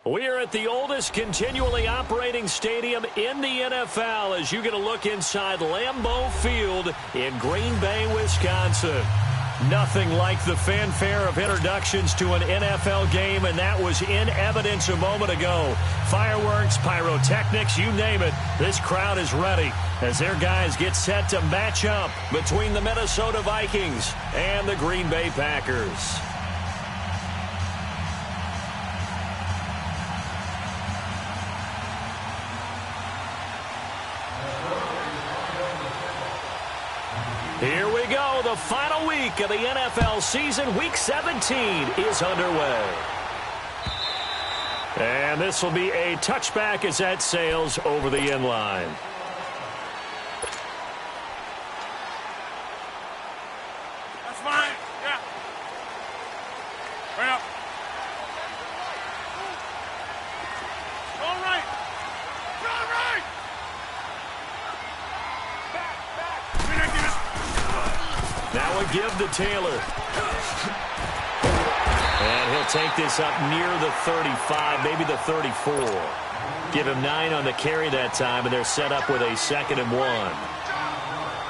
We are at the oldest continually operating stadium in the NFL as you get a look inside Lambeau Field in Green Bay, Wisconsin. Nothing like the fanfare of introductions to an NFL game, and that was in evidence a moment ago. Fireworks, pyrotechnics, you name it. This crowd is ready as their guys get set to match up between the Minnesota Vikings and the Green Bay Packers. Here we go. The final week of the NFL season. Week 17 is underway. And this will be a touchback as that sails over the end line. That's fine. Yeah. Right up. All right. All right. Now a give to Taylor. And he'll take this up near the 35, maybe the 34. Give him 9 on the carry that time, and they're set up with a 2nd and 1.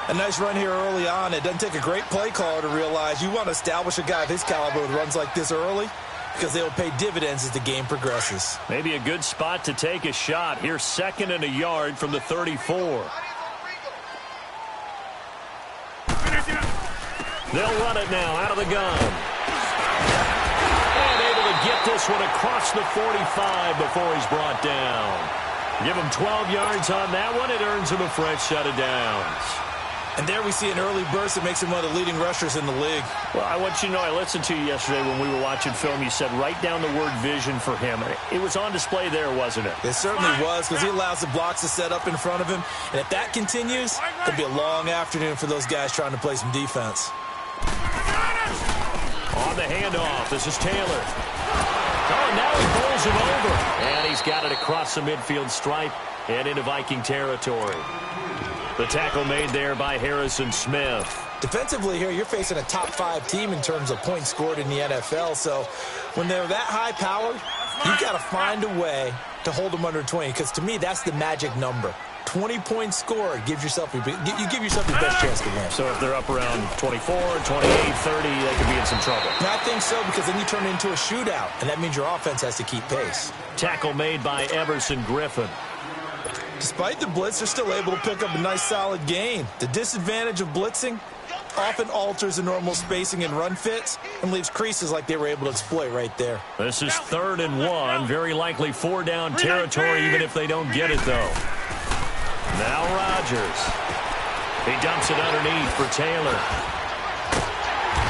A nice run here early on. It doesn't take a great play caller to realize you want to establish a guy of his caliber with runs like this early because they will pay dividends as the game progresses. Maybe a good spot to take a shot. Here's 2nd and a yard from the 34. They'll run it now out of the gun. And able to get this one across the 45 before he's brought down. Give him 12 yards on that one. It earns him a fresh set of downs. And there we see an early burst that makes him one of the leading rushers in the league. Well, I want you to know, I listened to you yesterday when we were watching film. You said write down the word vision for him. It was on display there, wasn't it? It certainly was, because he allows the blocks to set up in front of him. And if that continues, it'll be a long afternoon for those guys trying to play some defense. On the handoff, this is Taylor. Oh, now he pulls him over. And he's got it across the midfield stripe and into Viking territory. The tackle made there by Harrison Smith. Defensively here, you're facing a top 5 team in terms of points scored in the NFL. So when they're that high powered, you've got to find a way to hold them under 20. Because to me, that's the magic number. 20 points scored gives yourself you give yourself your best chance to win. So if they're up around 24, 28, 30, they could be in some trouble. And I think so, because then you turn it into a shootout, and that means your offense has to keep pace. Tackle made by Everson Griffin. Despite the blitz, they're still able to pick up a nice solid gain. The disadvantage of blitzing often alters the normal spacing and run fits and leaves creases like they were able to exploit right there. This is 3rd and 1. Very likely 4-down territory, even if they don't get it, though. Now Rodgers. He dumps it underneath for Taylor.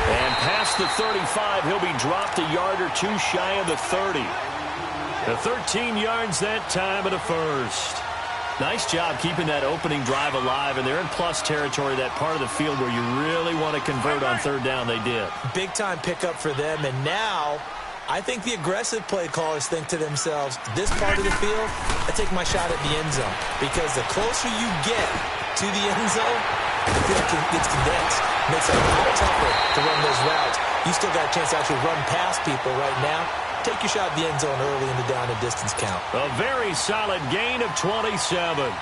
And past the 35, he'll be dropped a yard or 2 shy of the 30. The 13 yards that time and a first. Nice job keeping that opening drive alive, and they're in plus territory, that part of the field where you really want to convert on 3rd down. They did. Big-time pickup for them, and now I think the aggressive play callers think to themselves, this part of the field, I take my shot at the end zone. Because the closer you get to the end zone, the field gets condensed. Makes it a lot tougher to run those routes. You still got a chance to actually run past people right now. Take your shot at the end zone early in the down and distance count. A very solid gain of 27.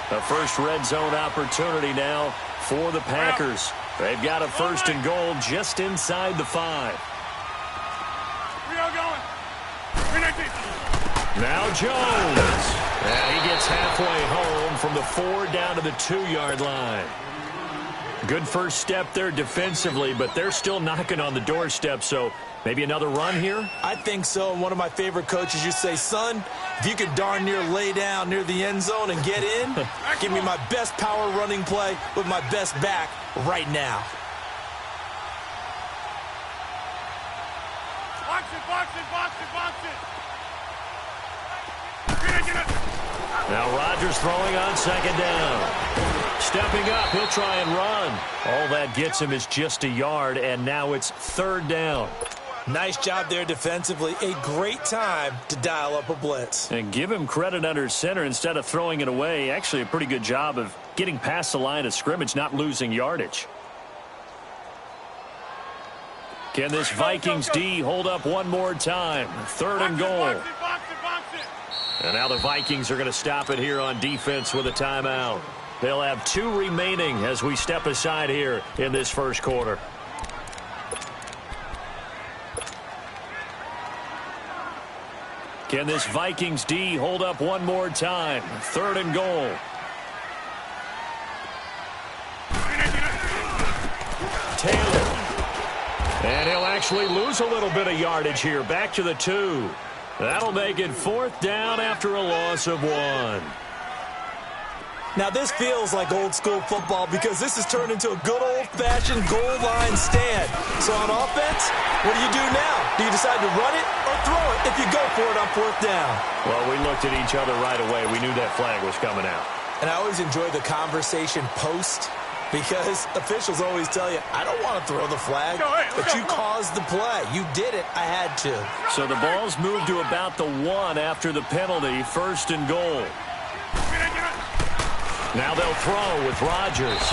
The first red zone opportunity now for the Packers. They've got a 1st and goal just inside the 5. Now Jones. And he gets halfway home from the 4 down to the 2-yard line. Good first step there defensively, but they're still knocking on the doorstep, so maybe another run here? I think so. And one of my favorite coaches used to say, son, if you could darn near lay down near the end zone and get in, give me my best power running play with my best back right now. Box it, box it, box it, box it. Now Rodgers throwing on 2nd down. Stepping up, he'll try and run. All that gets him is just a yard, and now it's 3rd down. Nice job there defensively. A great time to dial up a blitz. And give him credit under center instead of throwing it away. Actually, a pretty good job of getting past the line of scrimmage, not losing yardage. Can this Vikings D hold up one more time? 3rd and goal. Box it. And now the Vikings are going to stop it here on defense with a timeout. They'll have 2 remaining as we step aside here in this first quarter. Can this Vikings D hold up one more time? 3rd and goal. Taylor. And he'll actually lose a little bit of yardage here. Back to the 2. That'll make it 4th down after a loss of 1. Now, this feels like old-school football because this has turned into a good old-fashioned goal line stand. So on offense, what do you do now? Do you decide to run it or throw it if you go for it on 4th down? Well, we looked at each other right away. We knew that flag was coming out. And I always enjoy the conversation post because officials always tell you, I don't want to throw the flag, but you caused the play. You did it. I had to. So the ball's moved to about the 1 after the penalty. 1st and goal. Now they'll throw with Rodgers.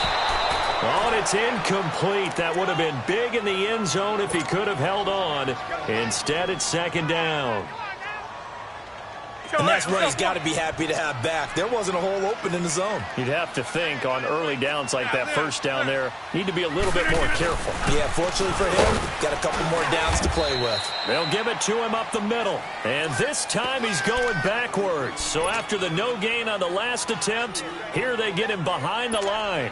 Oh, and it's incomplete. That would have been big in the end zone if he could have held on. Instead, it's 2nd down. And that's what he's got to be happy to have back. There wasn't a hole open in the zone. You'd have to think on early downs like that 1st down there, need to be a little bit more careful. Yeah, fortunately for him, got a couple more downs to play with. They'll give it to him up the middle. And this time he's going backwards. So after the no gain on the last attempt, here they get him behind the line.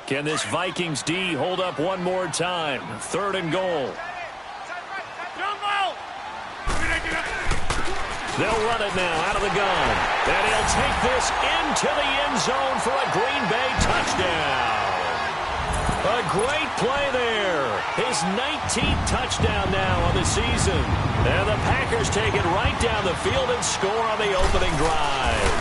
Can this Vikings D hold up one more time? 3rd and goal. They'll run it now out of the gun. And he'll take this into the end zone for a Green Bay touchdown. A great play there. His 19th touchdown now on the season. And the Packers take it right down the field and score on the opening drive.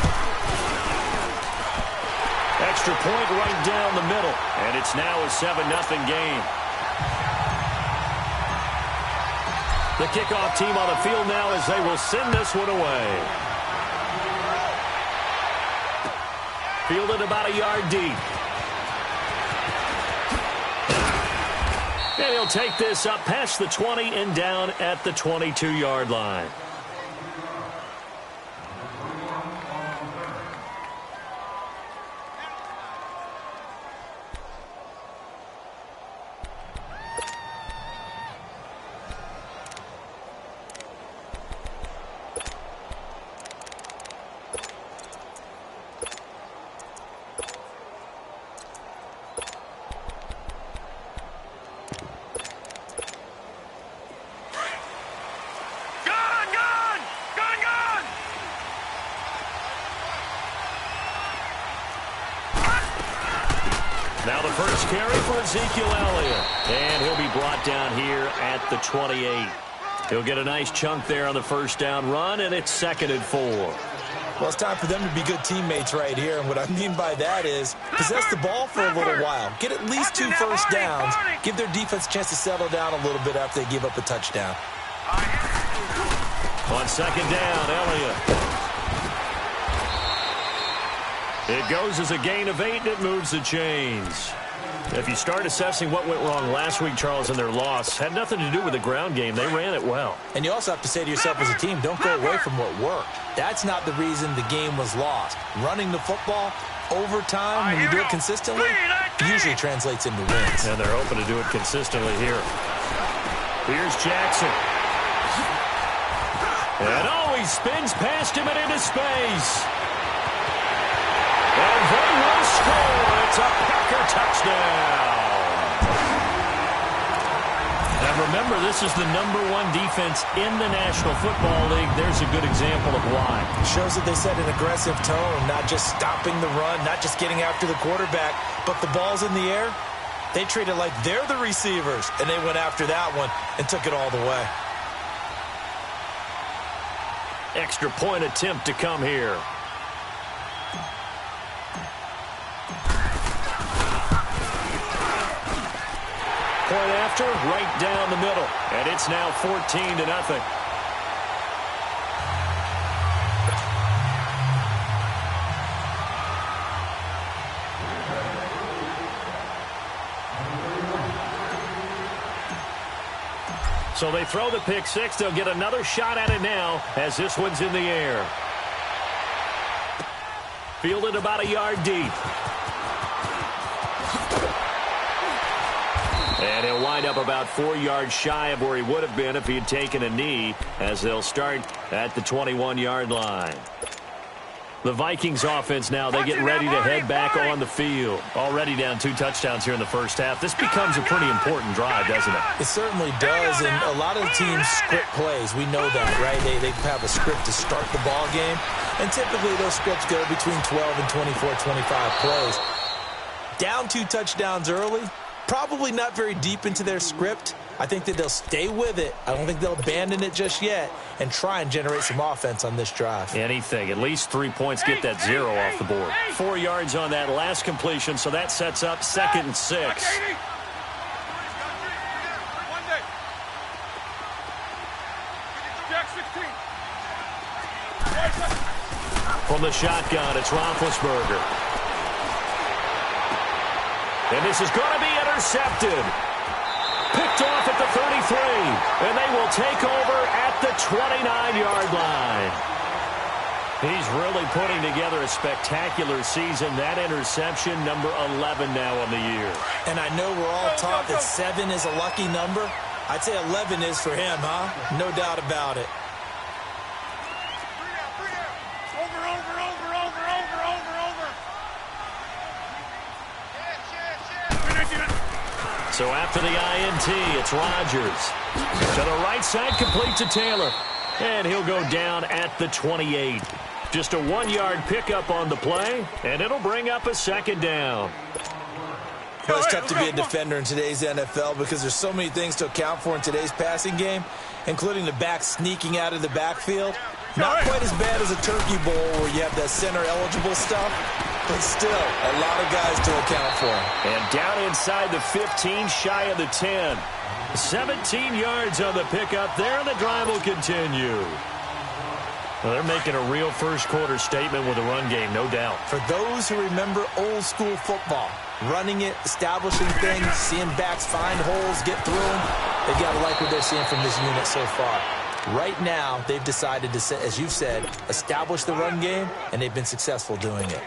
Extra point right down the middle. And it's now a 7-0 game. The kickoff team on the field now as they will send this one away. Fielded about a yard deep. And he'll take this up past the 20 and down at the 22-yard line. Now the first carry for Ezekiel Elliott. And he'll be brought down here at the 28. He'll get a nice chunk there on the first down run, and it's 2nd and 4. Well, it's time for them to be good teammates right here. And what I mean by that is possess the ball for a little while. Get at least 2 first downs. Give their defense a chance to settle down a little bit after they give up a touchdown. On 2nd down, Elliott. It goes as a gain of 8, and it moves the chains. If you start assessing what went wrong last week, Charles, in their loss, had nothing to do with the ground game. They ran it well. And you also have to say to yourself as a team, don't go away from what worked. That's not the reason the game was lost. Running the football over time, when you do it consistently, usually translates into wins. And they're hoping to do it consistently here. Here's Jackson. And he spins past him and into space. And they will score. It's a Packer touchdown. And remember, this is the #1 defense in the National Football League. There's a good example of why. Shows that they set an aggressive tone, not just stopping the run, not just getting after the quarterback, but the ball's in the air. They treat it like they're the receivers, and they went after that one and took it all the way. Extra point attempt to come here. Point after, right down the middle. And it's now 14-0. So they throw the pick six. They'll get another shot at it now as this one's in the air. Fielded about a yard deep. And he'll wind up about 4 yards shy of where he would have been if he had taken a knee, as they'll start at the 21-yard line. The Vikings offense now, they get ready to head back on the field. Already down 2 touchdowns here in the first half. This becomes a pretty important drive, doesn't it? It certainly does, and a lot of the teams script plays. We know that, right? They have a script to start the ball game, and typically those scripts go between 12 and 24, 25 plays. Down 2 touchdowns early, probably not very deep into their script. I think that they'll stay with it. I don't think they'll abandon it just yet and try and generate some offense on this drive. Anything. At least 3 points, get that 0 off the board. 4 yards on that last completion, so that sets up 2nd and 6. From the shotgun, it's Roethlisberger. And this is going to be intercepted. Picked off at the 33, and they will take over at the 29-yard line. He's really putting together a spectacular season. That interception, number 11 now on the year. And I know we're all taught that 7 is a lucky number. I'd say 11 is for him, huh? No doubt about it. So after the INT, it's Rodgers. To the right side, complete to Taylor. And he'll go down at the 28. Just a 1-yard pickup on the play, and it'll bring up a 2nd down. Well, it's tough to be a defender in today's NFL because there's so many things to account for in today's passing game, including the back sneaking out of the backfield. Not quite as bad as a turkey bowl where you have that center-eligible stuff, but still a lot of guys to account for. And down inside the 15, shy of the 10. 17 yards on the pickup there, and the drive will continue. Well, they're making a real first-quarter statement with a run game, no doubt. For those who remember old-school football, running it, establishing things, seeing backs find holes, get through them, they've got to like what they're seeing from this unit so far. Right now, they've decided to, as you've said, establish the run game, and they've been successful doing it.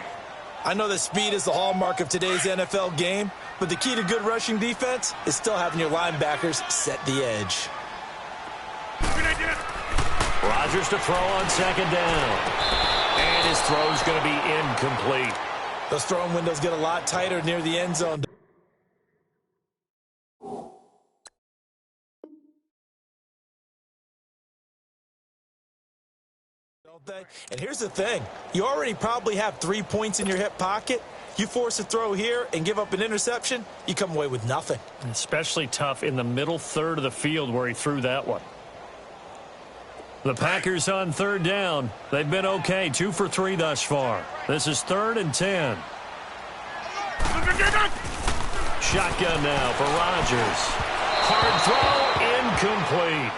I know that speed is the hallmark of today's NFL game, but the key to good rushing defense is still having your linebackers set the edge. Rodgers to throw on 2nd down. And his throw's going to be incomplete. Those throwing windows get a lot tighter near the end zone. And here's the thing. You already probably have 3 points in your hip pocket. You force a throw here and give up an interception, you come away with nothing. Especially tough in the middle third of the field where he threw that one. The Packers on 3rd down. They've been okay, 2 for 3 thus far. This is 3rd and 10. Shotgun now for Rodgers. Hard throw, incomplete.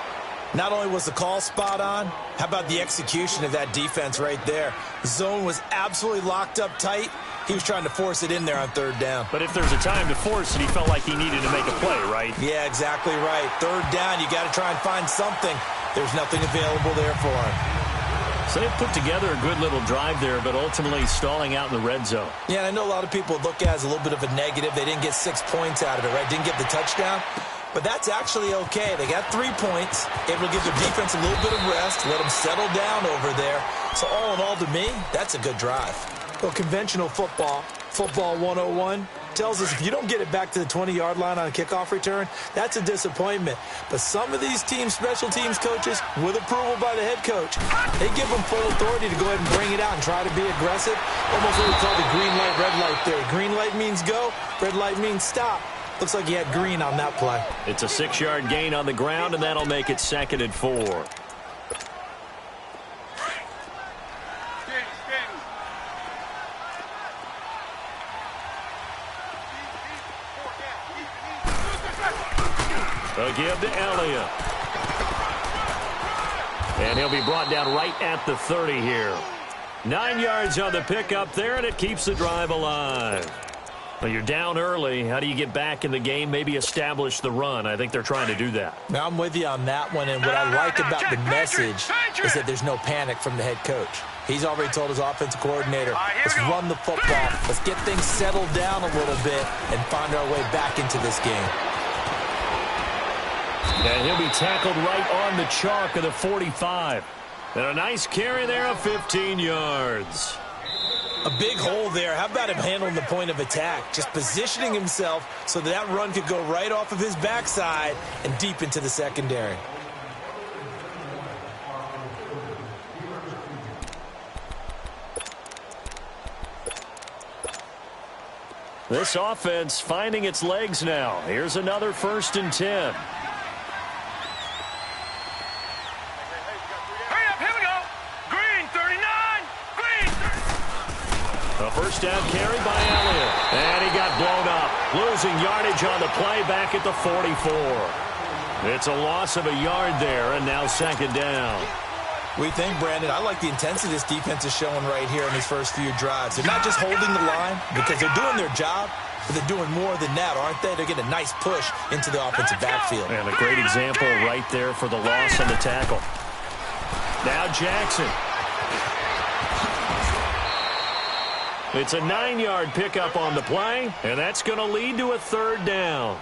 Not only was the call spot on, how about the execution of that defense right there? The zone was absolutely locked up tight. He was trying to force it in there on 3rd down. But if there's a time to force it, he felt like he needed to make a play, right? Yeah, exactly right. 3rd down, you got to try and find something. There's nothing available there for him. So they put together a good little drive there, but ultimately stalling out in the red zone. Yeah, and I know a lot of people look at it as a little bit of a negative. They didn't get 6 points out of it, right? Didn't get the touchdown. But that's actually okay. They got 3 points, able to give their defense a little bit of rest, let them settle down over there. So all in all, to me, that's a good drive. Well, conventional football 101, tells us if you don't get it back to the 20-yard line on a kickoff return, that's a disappointment. But some of these teams, special teams coaches, with approval by the head coach, they give them full authority to go ahead and bring it out and try to be aggressive. Almost what we call the green light, red light theory. Green light means go, red light means stop. Looks like he had green on that play. It's a 6-yard gain on the ground, and that'll make it 2nd and 4. A give to Elliott. And he'll be brought down right at the 30 here. 9 yards on the pickup there, and it keeps the drive alive. Well, you're down early. How do you get back in the game, maybe establish the run? I think they're trying to do that. Now, I'm with you on that one, and what I like about the message is that there's no panic from the head coach. He's already told his offensive coordinator, let's run the football, let's get things settled down a little bit and find our way back into this game. And he'll be tackled right on the chalk of the 45. And a nice carry there of 15 yards. A big hole there. How about him handling the point of attack? Just positioning himself so that run could go right off of his backside and deep into the secondary. This offense finding its legs now. Here's another 1st and 10. A first down carry by Elliott. And he got blown up. Losing yardage on the play back at the 44. It's a loss of a yard there, and now 2nd down. We think, Brandon, I like the intensity this defense is showing right here in these first few drives. They're not just holding the line because they're doing their job, but they're doing more than that, aren't they? They're getting a nice push into the offensive backfield. And a great example right there for the loss on the tackle. Now Jackson. It's a 9-yard pickup on the play, and that's going to lead to a 3rd down.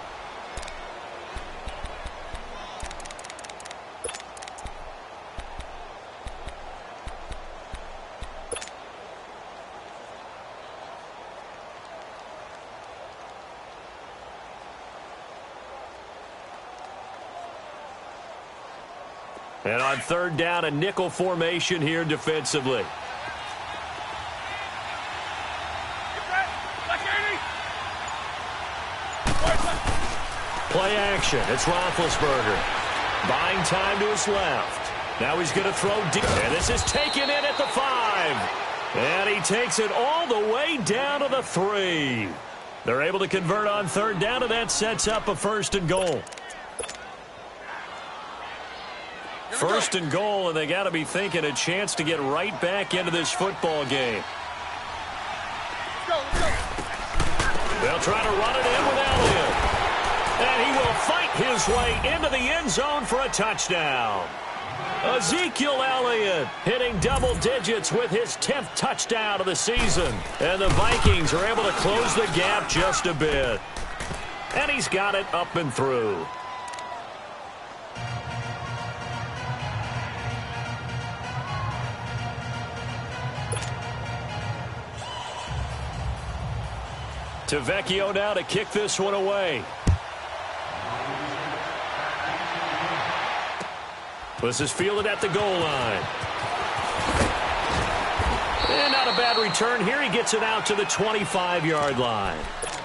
And on 3rd down, a nickel formation here defensively. Play action. It's Roethlisberger. Buying time to his left. Now he's going to throw deep. And this is taken in at the 5. And he takes it all the way down to the 3. They're able to convert on 3rd down, and that sets up a 1st and goal. 1st and goal, and they got to be thinking a chance to get right back into this football game. They'll try to run it in with Elliott. And he will fight his way into the end zone for a touchdown. Ezekiel Elliott hitting double digits with his 10th touchdown of the season. And the Vikings are able to close the gap just a bit. And he's got it up and through. Tavecchio now to kick this one away. This is fielded at the goal line. And not a bad return here. He gets it out to the 25-yard line.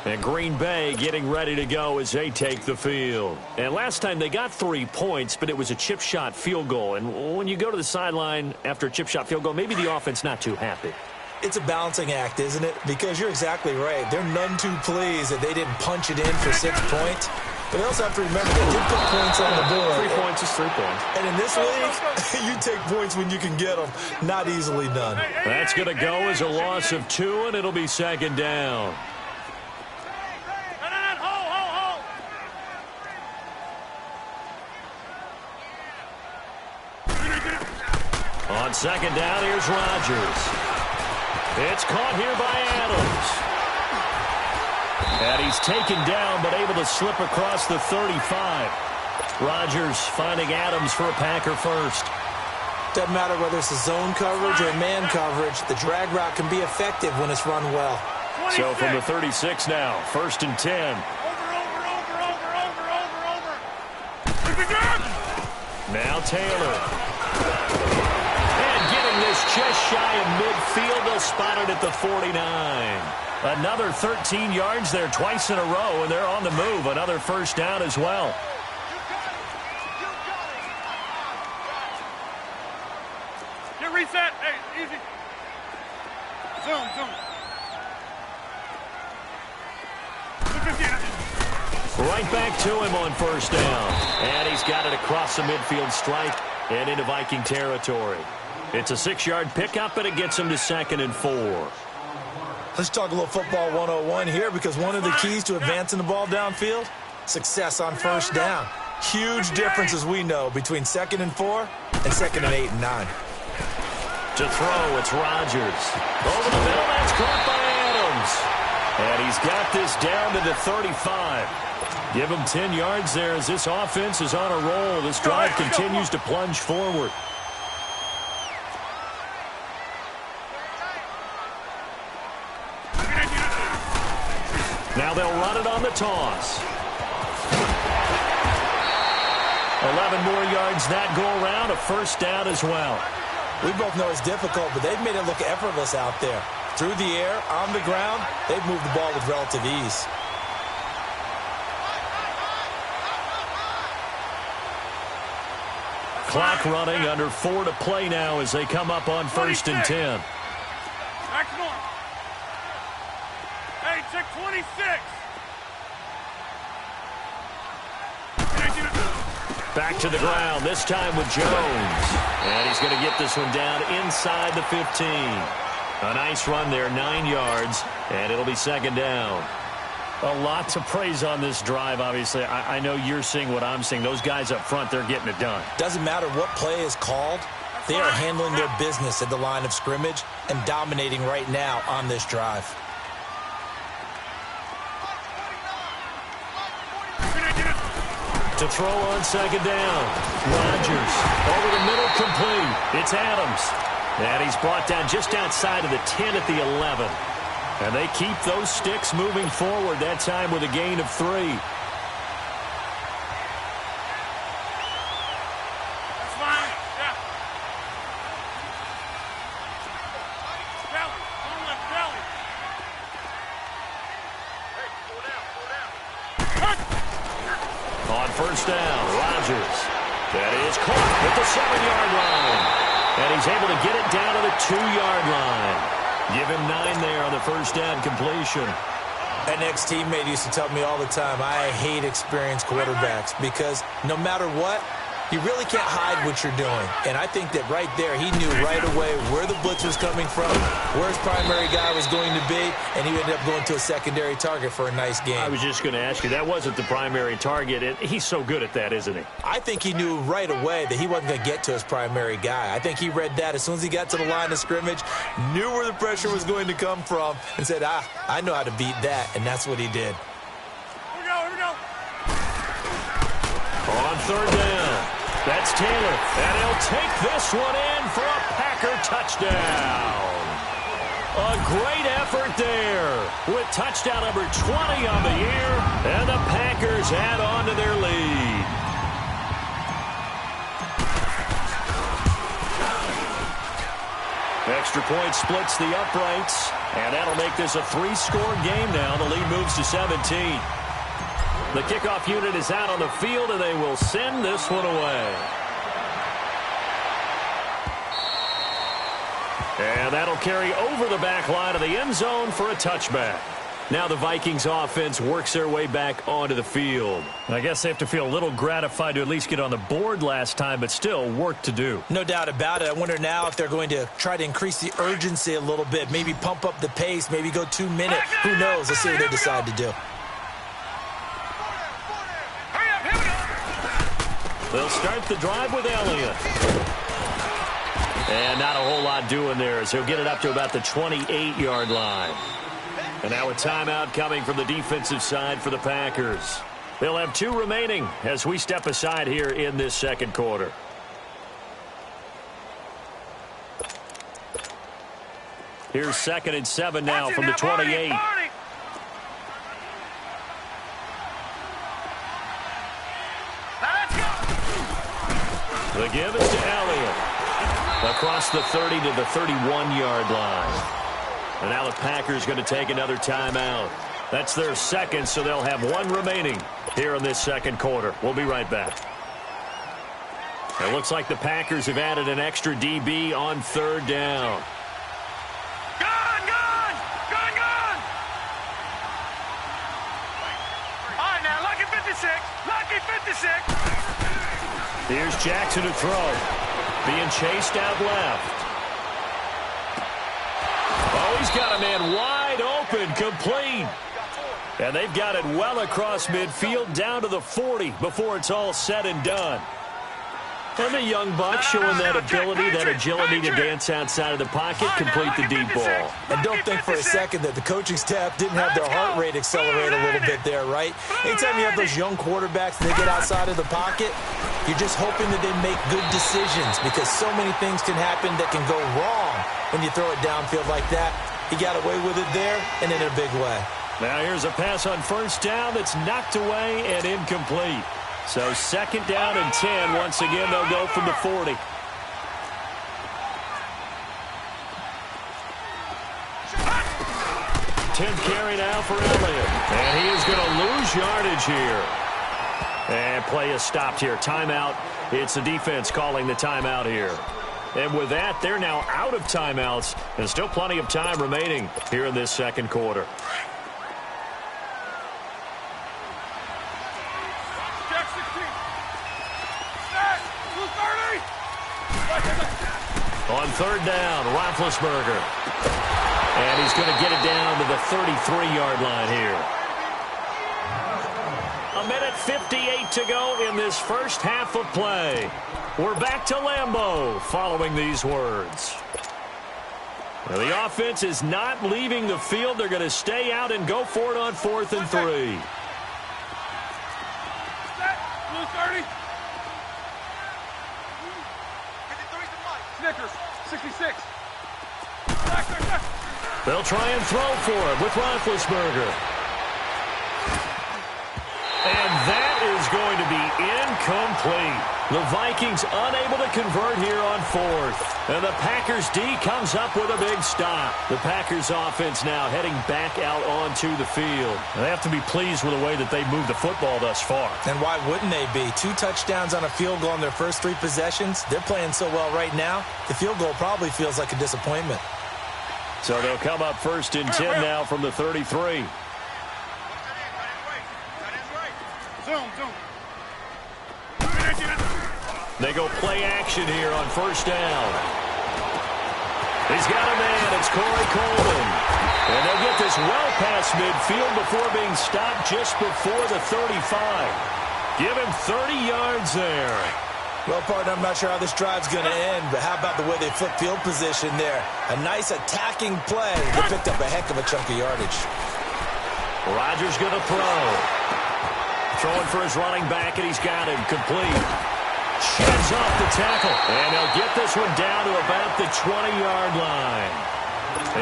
And Green Bay getting ready to go as they take the field. And last time they got 3 points, but it was a chip shot field goal. And when you go to the sideline after a chip shot field goal, maybe the offense not too happy. It's a balancing act, isn't it? Because you're exactly right. They're none too pleased that they didn't punch it in for 6 points. But they also have to remember they did put points on the board. 3 points is 3 points. And in this league, you take points when you can get them. Not easily done. That's going to go as a loss of 2, and it'll be 2nd down. On 2nd down, here's Rodgers. It's caught here by Adams. And he's taken down, but able to slip across the 35. Rodgers finding Adams for a Packer first. Doesn't matter whether it's a zone coverage or man coverage, the drag route can be effective when it's run well. 26. So from the 36 now, 1st and 10. Over. Now Taylor. And getting this just shy of midfield, they'll spot it at the 49. Another 13 yards there twice in a row, and they're on the move. Another 1st down as well. Get reset. Hey, easy. Zoom. Right back to him on 1st down. And he's got it across the midfield stripe and into Viking territory. It's a 6-yard pickup, and it gets him to 2nd and 4. Let's talk a little football 101 here, because one of the keys to advancing the ball downfield, success on first down. Huge difference, as we know, between 2nd and 4 and 2nd and 8 and 9. To throw, it's Rodgers. Over the middle, that's caught by Adams. And he's got this down to the 35. Give him 10 yards there as this offense is on a roll. This drive continues to plunge forward. Now they'll run it on the toss. 11 more yards that go around, a first down as well. We both know it's difficult, but they've made it look effortless out there. Through the air, on the ground, they've moved the ball with relative ease. Clock running, under 4 to play now as they come up on 1st and 10. Excellent. Hey, check 26. Back to the ground, this time with Jones. And he's going to get this one down inside the 15. A nice run there, 9 yards, and it'll be 2nd down. A lot to praise on this drive, obviously. I know you're seeing what I'm seeing. Those guys up front, they're getting it done. Doesn't matter what play is called. They are handling their business at the line of scrimmage and dominating right now on this drive. To throw on 2nd down. Rodgers over the middle, complete. It's Adams. And he's brought down just outside of the 10 at the 11. And they keep those sticks moving forward, that time with a gain of 3. That's fine. Yeah. Belly. Don't let belly. Hey, pull down. On 1st down, Rodgers. That is caught at the 7-yard line. And he's able to get it down to the 2-yard line. Give him 9 there on the 1st down completion. An ex-teammate used to tell me all the time, I hate experienced quarterbacks, because no matter what, you really can't hide what you're doing. And I think that right there, he knew right away where the blitz was coming from, where his primary guy was going to be, and he ended up going to a secondary target for a nice game. I was just going to ask you, that wasn't the primary target. He's so good at that, isn't he? I think he knew right away that he wasn't going to get to his primary guy. I think he read that as soon as he got to the line of scrimmage, knew where the pressure was going to come from, and said, I know how to beat that, and that's what he did. Here we go. On 3rd down. That's Taylor, and he'll take this one in for a Packer touchdown. A great effort there with touchdown number 20 on the year, and the Packers add on to their lead. Extra point splits the uprights, and that'll make this a 3-score game now. The lead moves to 17. The kickoff unit is out on the field, and they will send this one away. And that'll carry over the back line of the end zone for a touchback. Now the Vikings offense works their way back onto the field. I guess they have to feel a little gratified to at least get on the board last time, but still work to do. No doubt about it. I wonder now if they're going to try to increase the urgency a little bit, maybe pump up the pace, maybe go 2-minute. Who knows? Let's see what they decide to do. They'll start the drive with Elliott. And not a whole lot doing there, as he'll get it up to about the 28-yard line. And now a timeout coming from the defensive side for the Packers. They'll have 2 remaining as we step aside here in this 2nd quarter. Here's 2nd and 7 now from the 28. The give is to Elliott. Across the 30 to the 31-yard line. And now the Packers going to take another timeout. That's their 2nd, so they'll have 1 remaining here in this 2nd quarter. We'll be right back. It looks like the Packers have added an extra DB on 3rd down. Gone! All right, now, lucky 56. Lucky 56. Here's Jackson to throw. Being chased out left. Oh, he's got a man wide open, complete. And they've got it well across midfield down to the 40 before it's all said and done. And the young buck showing that ability, that agility to dance outside of the pocket, complete the deep ball. And don't think for a second that the coaching staff didn't have their heart rate accelerate a little bit there, right? Anytime you have those young quarterbacks and they get outside of the pocket, you're just hoping that they make good decisions because so many things can happen that can go wrong when you throw it downfield like that. He got away with it there and in a big way. Now here's a pass on first down that's knocked away and incomplete. So second down and 10. Once again, they'll go from the 40. 10th carry now for Elliott. And he is going to lose yardage here. And play is stopped here. Timeout. It's the defense calling the timeout here. And with that, they're now out of timeouts. And still plenty of time remaining here in this second quarter. On third down, Roethlisberger. And he's going to get it down to the 33-yard line here. 1:58 to go in this first half of play. We're back to Lambeau following these words. Well, the offense is not leaving the field. They're going to stay out and go for it on 4th and 3. Snickers, 66. They'll try and throw for it with Roethlisberger. And that is going to be incomplete. The Vikings unable to convert here on 4th. And the Packers D comes up with a big stop. The Packers offense now heading back out onto the field. They have to be pleased with the way that they moved the football thus far. And why wouldn't they be? 2 touchdowns on a field goal in their first 3 possessions. They're playing so well right now, the field goal probably feels like a disappointment. So they'll come up 1st and 10 now from the 33. Zoom. They go play action here on 1st down. He's got a man. It's Corey Coleman. And they'll get this well past midfield before being stopped just before the 35. Give him 30 yards there. Well, partner, I'm not sure how this drive's going to end, but how about the way they flip field position there? A nice attacking play. They picked up a heck of a chunk of yardage. Rodgers going to throw. Throwing for his running back, and he's got him complete. Sheds off the tackle. And they'll get this one down to about the 20-yard line.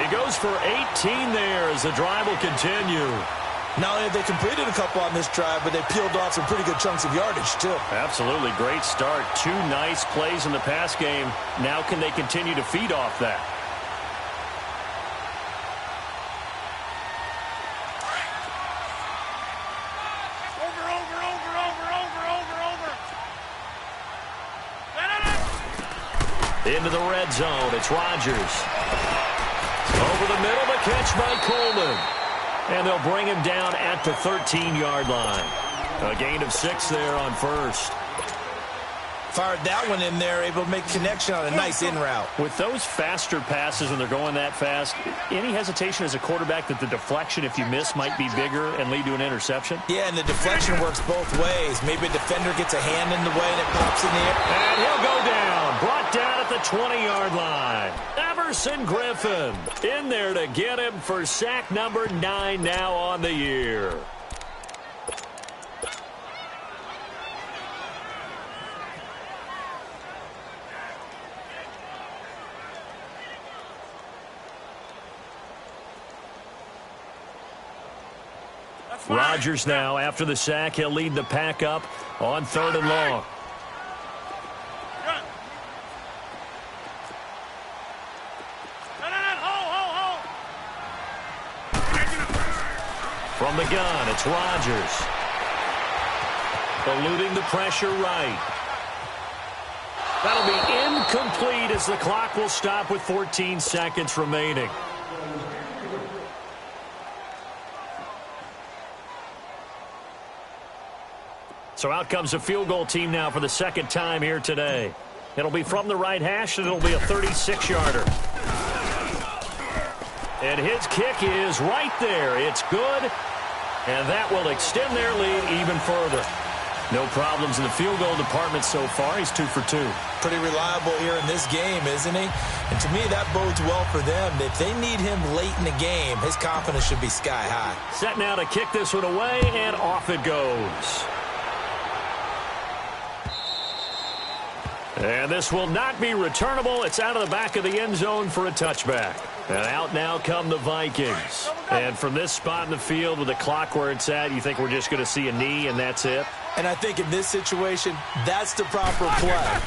He goes for 18 there as the drive will continue. Not only have they completed a couple on this drive, but they peeled off some pretty good chunks of yardage, too. Absolutely. Great start. 2 nice plays in the pass game. Now can they continue to feed off that? Into the red zone. It's Rodgers. Over the middle, the catch by Coleman. And they'll bring him down at the 13-yard line. A gain of 6 there on 1st. Fired that one in there, able to make connection on a nice in route. With those faster passes when they're going that fast, any hesitation as a quarterback that the deflection, if you miss, might be bigger and lead to an interception? Yeah, and the deflection works both ways. Maybe a defender gets a hand in the way and it pops in the air. And he'll go down. Brought down at the 20-yard line. Everson Griffin in there to get him for sack number 9 now on the year. Rodgers now, after the sack, he'll lead the pack up on 3rd and long. From the gun, it's Rodgers. Eluding the pressure right. That'll be incomplete as the clock will stop with 14 seconds remaining. So out comes a field goal team now for the second time here today. It'll be from the right hash, and it'll be a 36-yarder. And his kick is right there. It's good, and that will extend their lead even further. No problems in the field goal department so far. He's 2 for 2. Pretty reliable here in this game, isn't he? And to me, that bodes well for them. If they need him late in the game, his confidence should be sky high. Set now to kick this one away, and off it goes. And this will not be returnable. It's out of the back of the end zone for a touchback. And out now come the Vikings. And from this spot in the field with the clock where it's at, you think we're just going to see a knee and that's it? And I think in this situation, that's the proper play.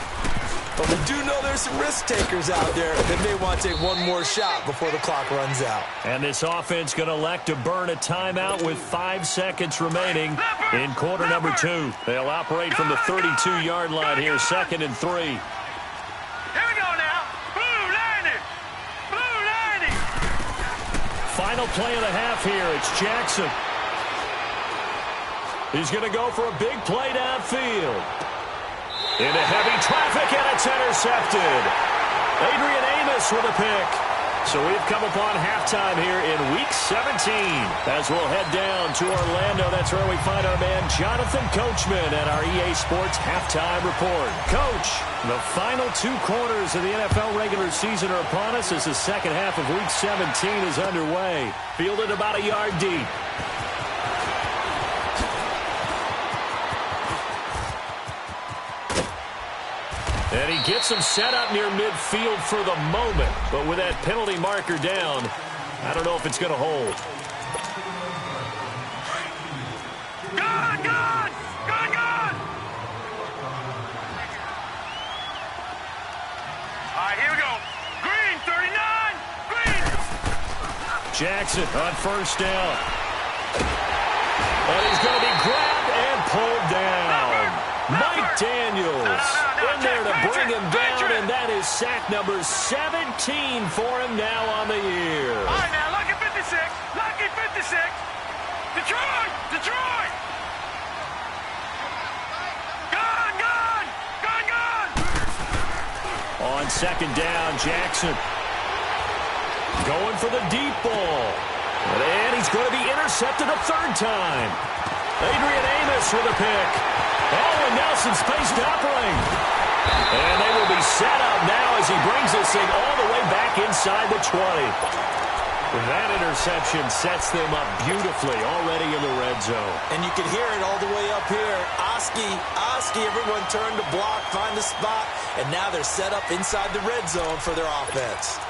But we do know there's some risk takers out there that may want to take one more shot before the clock runs out. And this offense going to elect to burn a timeout with 5 seconds remaining in quarter number 2. They'll operate from the 32-yard line here, 2nd and 3. Here we go now. Blue landing. Blue landing. Final play of the half here. It's Jackson. He's going to go for a big play downfield. Into heavy traffic, and it's intercepted. Adrian Amos with a pick. So we've come upon halftime here in Week 17. As we'll head down to Orlando, that's where we find our man Jonathan Coachman at our EA Sports Halftime Report. Coach, the final 2 quarters of the NFL regular season are upon us as the second half of Week 17 is underway. Fielded about a yard deep. And he gets him set up near midfield for the moment. But with that penalty marker down, I don't know if it's going to hold. Good, good. Good, good. All right, here we go. Green, 39. Green. Jackson on first down. And he's going to be grabbed and pulled down. Mike Daniels in there to bring him down, and that is sack number 17 for him now on the year. All right, now, lucky 56. Lucky 56. Detroit. Detroit. Gun, gun. Gun, gun. On second down, Jackson going for the deep ball. And he's going to be intercepted a 3rd time. Adrian Amos with a pick. Oh, and now some space to operate. And they will be set up now as he brings this thing all the way back inside the 20. That interception sets them up beautifully already in the red zone. And you can hear it all the way up here. Oski, everyone turned to block, find the spot, and now they're set up inside the red zone for their offense.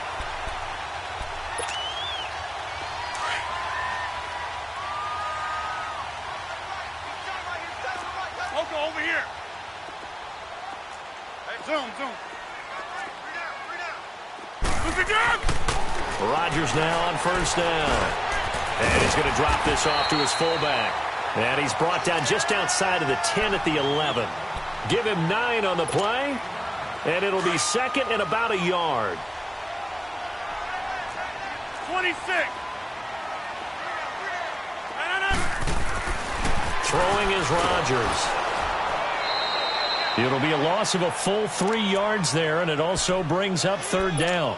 Over here. Hey, zoom. Rodgers now on first down. And he's going to drop this off to his fullback. And he's brought down just outside of the 10 at the 11. Give him 9 on the play. And it'll be 2nd and about a yard. 26. Throwing is Rodgers. It'll be a loss of a full 3 yards there, and it also brings up 3rd down.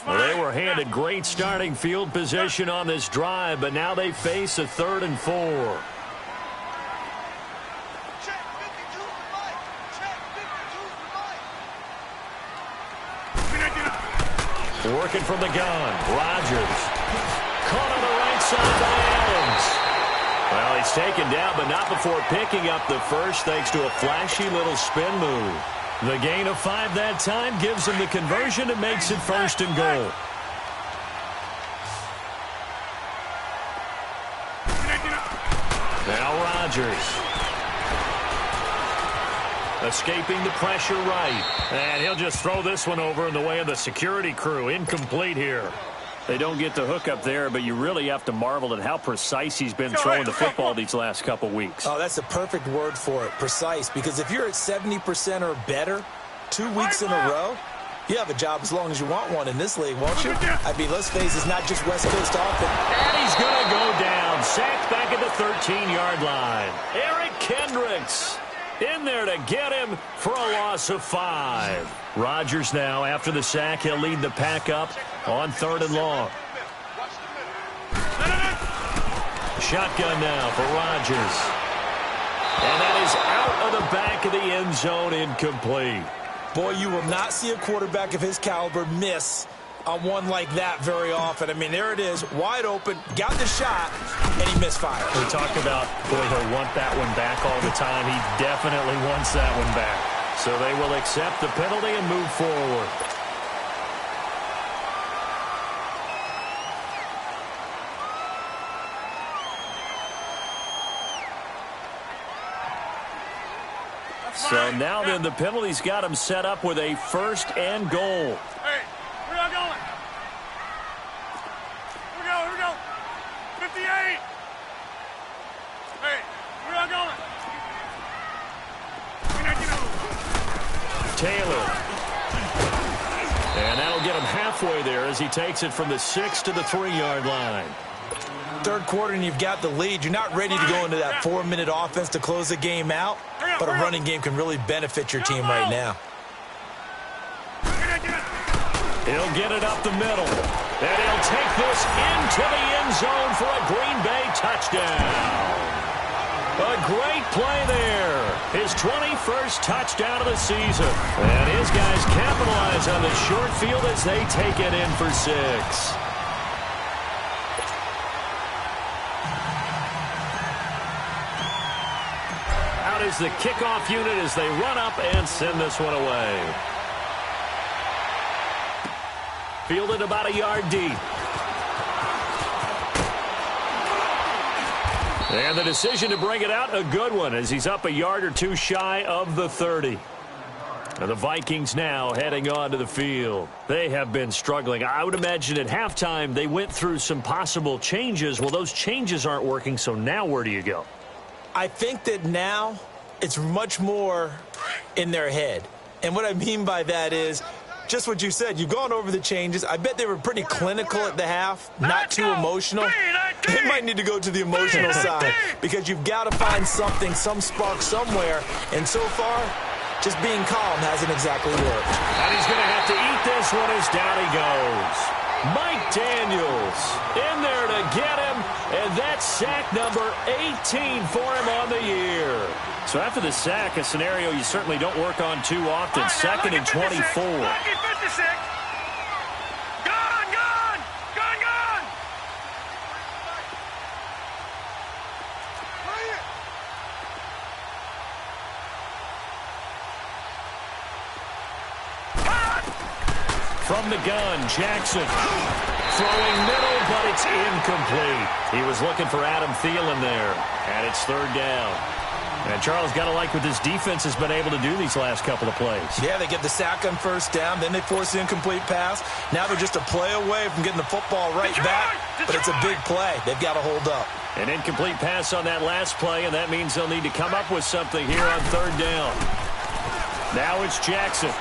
Well, they were handed great starting field position on this drive, but now they face a 3rd and 4. Working from the gun, Rodgers. Caught on the right side by Adams. Well, he's taken down, but not before picking up the first, thanks to a flashy little spin move. The gain of 5 that time gives him the conversion and makes it 1st and goal. Now Rodgers. Escaping the pressure right. And he'll just throw this one over in the way of the security crew. Incomplete here. They don't get the hook up there, but you really have to marvel at how precise he's been throwing the football these last couple weeks. Oh, that's the perfect word for it, precise, because if you're at 70% or better 2 weeks in a row, you have a job as long as you want one in this league, won't you? I mean, let's face it, it's not just West Coast offense. And he's going to go down, sacked back at the 13-yard line. Eric Kendricks in there to get him for a loss of 5. Rodgers now, after the sack, he'll lead the pack up on 3rd and long. Shotgun now for Rodgers. And that is out of the back of the end zone, incomplete. Boy, you will not see a quarterback of his caliber miss on one like that very often. I mean, there it is, wide open, got the shot, and he misfired. We talk about, boy, he'll want that one back all the time. He definitely wants that one back. So they will accept the penalty and move forward. So now then, the penalty's got him set up with a 1st and goal. Hey, where y'all going? Here we go. 58. Hey, where y'all going? Taylor. And that'll get him halfway there as he takes it from the 6 to the 3-yard line. 3rd quarter and you've got the lead. You're not ready to go into that 4-minute offense to close the game out, but a running game can really benefit your team right now. He'll get it up the middle, and he'll take this into the end zone for a Green Bay touchdown. A great play there. His 21st touchdown of the season. And his guys capitalize on the short field as they take it in for 6. Is the kickoff unit as they run up and send this one away. Fielded about a yard deep. And the decision to bring it out, a good one, as he's up a yard or 2 shy of the 30. And the Vikings now heading onto the field. They have been struggling. I would imagine at halftime they went through some possible changes. Well, those changes aren't working, so now where do you go? I think that now it's much more in their head. And what I mean by that is just what you said. You've gone over the changes. I bet they were pretty clinical at the half, not too emotional. They might need to go to the emotional side because you've got to find something, some spark somewhere. And so far, just being calm hasn't exactly worked. And he's going to have to eat this one as down he goes. Mike Daniels in there to get him, and that's sack number 18 for him on the year. So after the sack, a scenario you certainly don't work on too often. 2nd and 24. Lucky 56. Gone. From the gun, Jackson throwing middle, but it's incomplete. He was looking for Adam Thielen there, and it's 3rd down. And Charles, got to like what this defense has been able to do these last couple of plays. Yeah, they get the sack on 1st down, then they force the incomplete pass. Now they're just a play away from getting the football right back, but it's a big play. They've got to hold up. An incomplete pass on that last play, and that means they'll need to come up with something here on 3rd down. Now it's Jackson.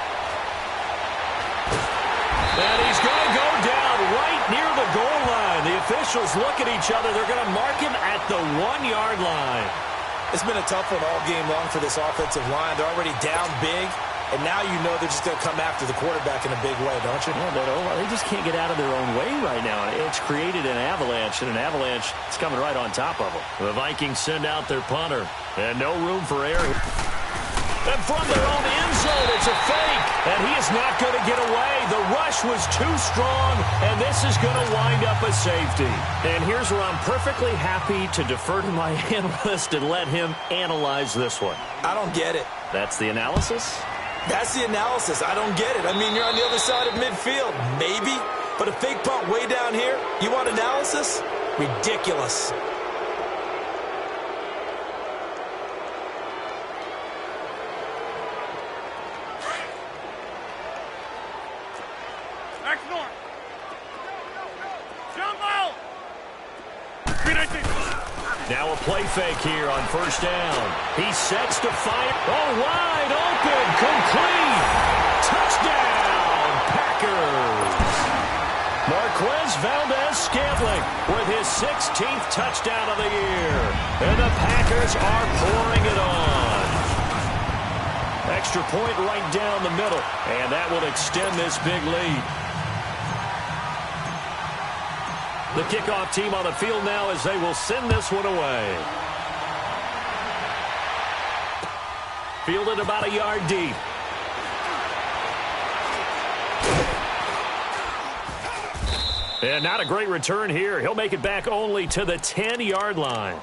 And he's going to go down right near the goal line. The officials look at each other. They're going to mark him at the 1-yard line. It's been a tough one all game long for this offensive line. They're already down big, and now you know they're just going to come after the quarterback in a big way, don't you? Yeah, they just can't get out of their own way right now. It's created an avalanche, and an avalanche is coming right on top of them. The Vikings send out their punter, and no room for error. And from their own end zone, it's a fake, and he is not going to get away. The rush was too strong, and this is going to wind up a safety. And here's where I'm perfectly happy to defer to my analyst and let him analyze this one. I don't get it. That's the analysis? That's the analysis. I don't get it. I mean, you're on the other side of midfield. Maybe. But a fake punt way down here, you want analysis? Ridiculous. Now a play fake here on 1st down. He sets to fire. Oh, wide open. Complete. Touchdown, Packers. Marquez Valdez-Scantling with his 16th touchdown of the year. And the Packers are pouring it on. point right down the middle. And that will extend this big lead. The kickoff team on the field now as they will send this one away. Fielded about a yard deep. And not a great return here. He'll make it back only to the 10-yard line.